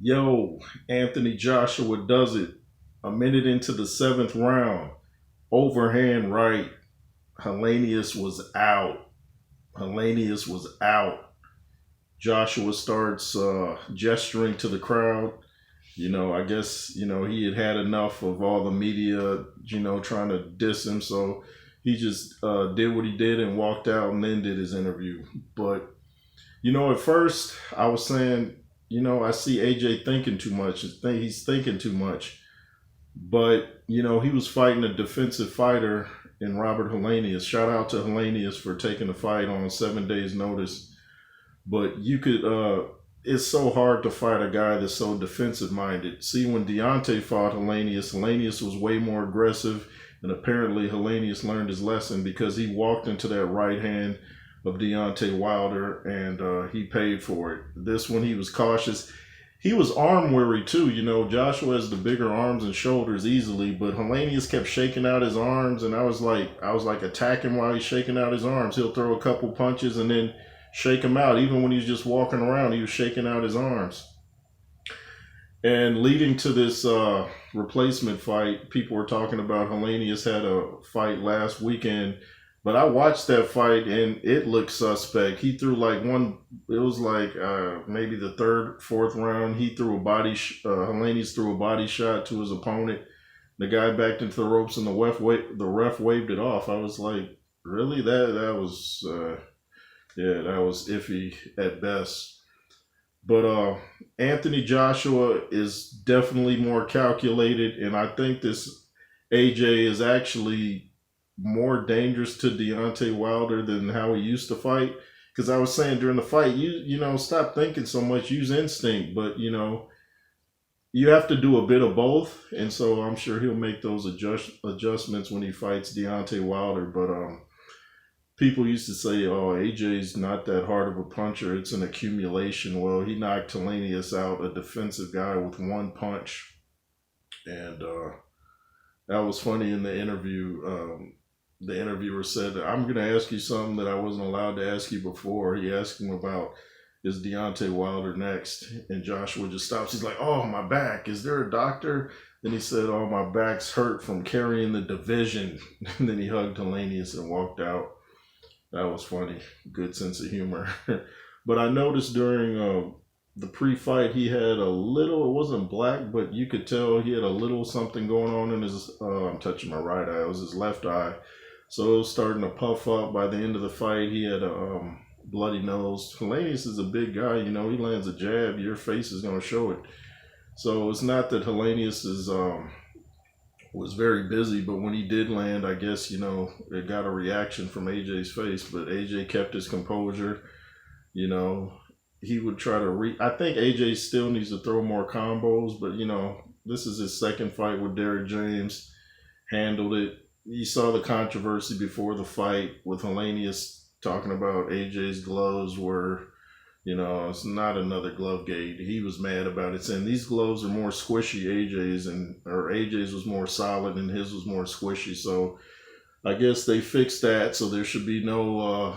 Yo, Anthony Joshua does it. A minute into the seventh round. Overhand right. Helenius was out. Helenius was out. Joshua starts gesturing to the crowd. I guess, he had had enough of all the media, trying to diss him. So he just did what he did and walked out and then did his interview. But, at first I was saying, I see AJ thinking too much. He's thinking too much. But, he was fighting a defensive fighter in Robert Helenius. Shout out to Helenius for taking the fight on 7 days' notice. But it's so hard to fight a guy that's so defensive minded. See, when Deontay fought Helenius was way more aggressive. And apparently Helenius learned his lesson because he walked into that right hand of Deontay Wilder and he paid for it. This one, he was cautious. He was arm weary too. Joshua has the bigger arms and shoulders easily, but Helenius kept shaking out his arms, and I was like attacking while he's shaking out his arms. He'll throw a couple punches and then shake him out. Even when he's just walking around, he was shaking out his arms. And leading to this replacement fight, people were talking about Helenius had a fight last weekend, but I watched that fight and it looked suspect. He threw it was maybe the third, fourth round. He threw Helenius threw a body shot to his opponent. The guy backed into the ropes and the ref waved it off. I was like, really? That was, that was iffy at best. But Anthony Joshua is definitely more calculated, and I think this AJ is actually more dangerous to Deontay Wilder than how he used to fight. Because I was saying during the fight, stop thinking so much, use instinct. But you have to do a bit of both, and so I'm sure he'll make those adjustments when he fights Deontay Wilder. But people used to say, "Oh, AJ's not that hard of a puncher; it's an accumulation." Well, he knocked Helenius out, a defensive guy, with one punch, and that was funny in the interview. The interviewer said, "I'm going to ask you something that I wasn't allowed to ask you before." He asked him about, is Deontay Wilder next? And Joshua just stops. He's like, "Oh, my back. Is there a doctor?" Then he said, "Oh, my back's hurt from carrying the division." And then he hugged Helenius and walked out. That was funny. Good sense of humor. But I noticed during the pre-fight, he had a little, it wasn't black, but you could tell he had a little something going on in his, I'm touching my right eye, it was his left eye. So it was starting to puff up. By the end of the fight, he had a bloody nose. Helenius is a big guy, he lands a jab, your face is going to show it. So it's not that Helenius was very busy, but when he did land, I guess, it got a reaction from AJ's face, but AJ kept his composure. He would try to I think AJ still needs to throw more combos, but this is his second fight with Derrick James. Handled it. You saw the controversy before the fight with Helenius talking about AJ's gloves were, it's not another glove gate. He was mad about it, saying these gloves are more squishy. AJ's was more solid and his was more squishy. So I guess they fixed that, so there should be no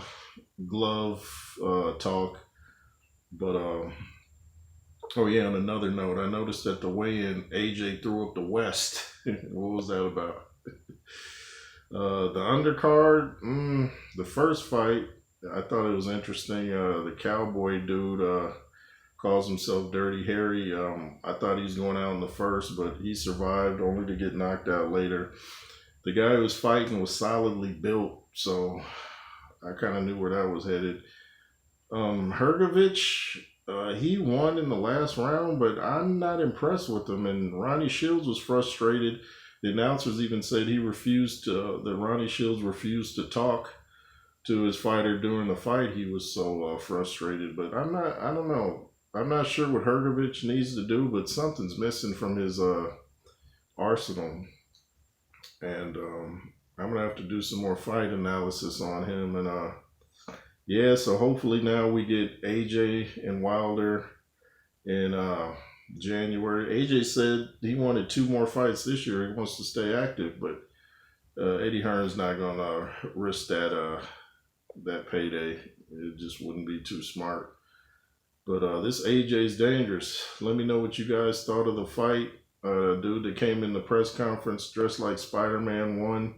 glove talk. But oh yeah, on another note, I noticed at the weigh-in, AJ threw up the West. What was that about? The undercard, the first fight, I thought it was interesting. The cowboy dude calls himself Dirty Harry. I thought he was going out in the first, but he survived only to get knocked out later. The guy who was fighting was solidly built, so I kind of knew where that was headed. Hergovich, he won in the last round, but I'm not impressed with him. And Ronnie Shields was frustrated. The announcers even said that Ronnie Shields refused to talk to his fighter during the fight. He was so frustrated. But I don't know. I'm not sure what Hergovich needs to do, but something's missing from his arsenal. And I'm going to have to do some more fight analysis on him. And yeah, so hopefully now we get AJ and Wilder in January. AJ said he wanted 2 more fights this year. He wants to stay active, but Eddie Hearn's not going to risk that payday. It just wouldn't be too smart. But this AJ's dangerous. Let me know what you guys thought of the fight. Dude that came in the press conference dressed like Spider-Man won.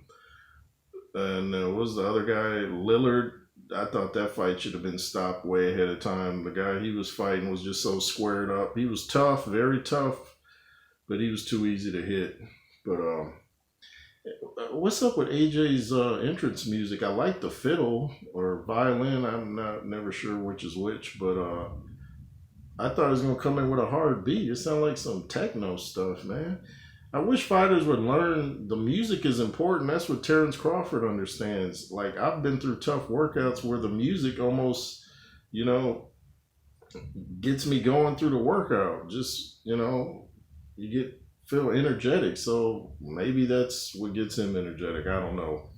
And what was the other guy? Lillard. I thought that fight should have been stopped way ahead of time. The guy he was fighting was just so squared up. He was tough, very tough, but he was too easy to hit. But what's up with AJ's entrance music? I like the fiddle or violin. I'm not never sure which is which, but I thought it was gonna come in with a hard beat. It sounded like some techno stuff, man. I wish fighters would learn the music is important. That's what Terrence Crawford understands. Like I've been through tough workouts where the music almost, you know, gets me going through the workout. Just, you feel energetic. So maybe that's what gets him energetic. I don't know.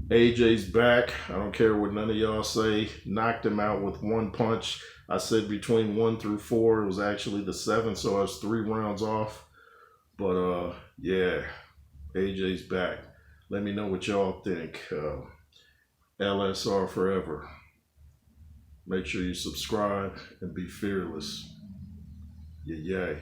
AJ's back. I don't care what none of y'all say. Knocked him out with one punch. I said between 1 through 4. It was actually the 7th, so I was 3 rounds off. But yeah, AJ's back. Let me know what y'all think. LSR forever. Make sure you subscribe and be fearless. Yeah, yay.